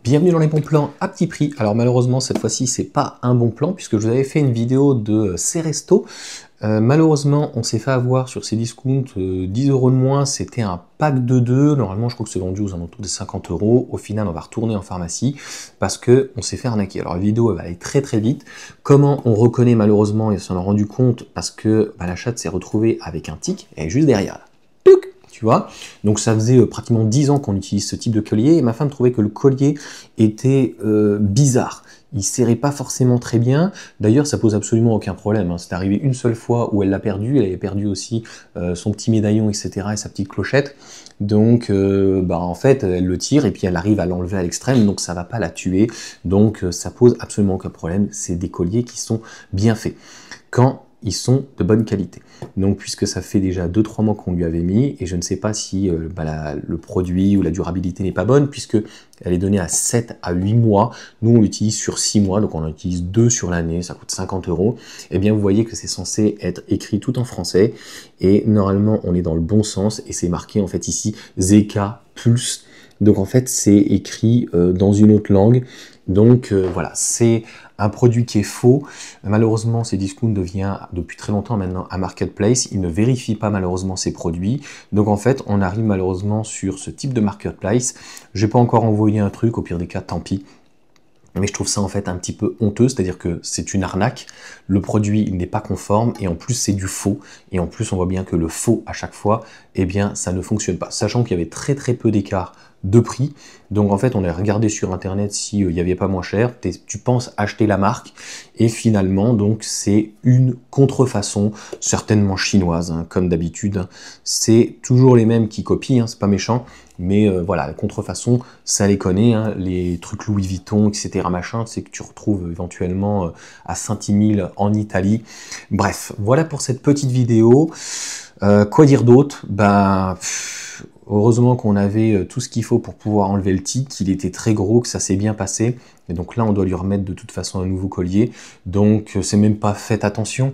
Bienvenue dans les bons plans à petit prix. Alors malheureusement cette fois-ci c'est pas un bon plan puisque je vous avais fait une vidéo de Ceresto. Malheureusement on s'est fait avoir sur ces discounts 10 € de moins, c'était un pack de 2. Normalement je crois que c'est vendu aux alentours des 50 €. Au final on va retourner en pharmacie parce que on s'est fait arnaquer. Alors la vidéo elle va aller très très vite. Comment on reconnaît malheureusement et on s'en est rendu compte parce que la chatte s'est retrouvée avec un tic, elle est juste derrière là. Tu vois, donc ça faisait pratiquement 10 ans qu'on utilise ce type de collier et ma femme trouvait que le collier était bizarre. Il serrait pas forcément très bien. D'ailleurs, ça pose absolument aucun problème. C'est arrivé une seule fois où elle l'a perdu. Elle avait perdu aussi son petit médaillon, etc. et sa petite clochette. Donc, en fait, elle le tire et puis elle arrive à l'enlever à l'extrême. Donc, ça va pas la tuer. Donc, ça pose absolument aucun problème. C'est des colliers qui sont bien faits. Quand ils sont de bonne qualité. Donc puisque ça fait déjà 2-3 mois qu'on lui avait mis, et je ne sais pas si le produit ou la durabilité n'est pas bonne, puisque elle est donnée à 7 à 8 mois, nous on l'utilise sur 6 mois, donc on en utilise 2 sur l'année, ça coûte 50 €, et bien vous voyez que c'est censé être écrit tout en français, et normalement on est dans le bon sens, et c'est marqué en fait ici Zeka Pulse, donc en fait c'est écrit dans une autre langue, donc voilà, c'est un produit qui est faux. Malheureusement, Cdiscount devient depuis très longtemps maintenant un marketplace. Il ne vérifie pas malheureusement ses produits. Donc en fait, on arrive malheureusement sur ce type de marketplace. Je n'ai pas encore envoyé un truc, au pire des cas, tant pis. Mais je trouve ça en fait un petit peu honteux, c'est-à-dire que c'est une arnaque, le produit il n'est pas conforme et en plus c'est du faux. Et en plus on voit bien que le faux à chaque fois, eh bien ça ne fonctionne pas. Sachant qu'il y avait très très peu d'écart de prix. Donc en fait on a regardé sur internet s'il n'y avait pas moins cher, tu penses acheter la marque et finalement donc c'est une contrefaçon, certainement chinoise comme d'habitude. C'est toujours les mêmes qui copient, c'est pas méchant. Mais voilà, la contrefaçon, ça les connaît, les trucs Louis Vuitton, etc. machin, c'est que tu retrouves éventuellement à Saint-Emile en Italie. Bref, voilà pour cette petite vidéo. Quoi dire d'autre? Heureusement qu'on avait tout ce qu'il faut pour pouvoir enlever le tic, qu'il était très gros, que ça s'est bien passé. Et donc là, on doit lui remettre de toute façon un nouveau collier. Donc c'est même pas fait attention.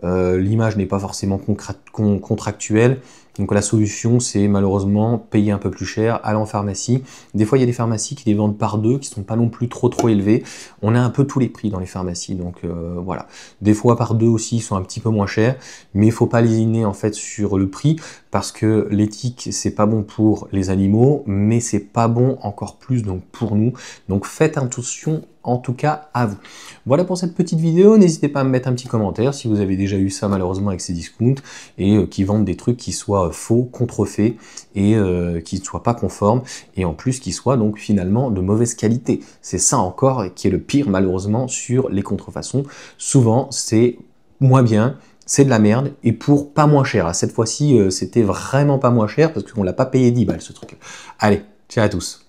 L'image n'est pas forcément contractuelle. Donc la solution, c'est malheureusement payer un peu plus cher, aller en pharmacie. Des fois, il y a des pharmacies qui les vendent par deux, qui sont pas non plus trop élevés. On a un peu tous les prix dans les pharmacies, donc voilà. Des fois, par deux aussi, ils sont un petit peu moins chers, mais il faut pas lésiner en fait sur le prix, parce que l'éthique, c'est pas bon pour les animaux, mais c'est pas bon encore plus donc pour nous. Donc faites attention en tout cas à vous. Voilà pour cette petite vidéo, n'hésitez pas à me mettre un petit commentaire si vous avez déjà eu ça malheureusement avec ces discounts et qui vendent des trucs qui soient faux, contrefaits et qui ne soient pas conformes et en plus qui soient donc finalement de mauvaise qualité. C'est ça encore qui est le pire malheureusement sur les contrefaçons. Souvent c'est moins bien, c'est de la merde et pour pas moins cher. Cette fois-ci c'était vraiment pas moins cher parce qu'on l'a pas payé 10 balles ce truc. Allez, ciao à tous.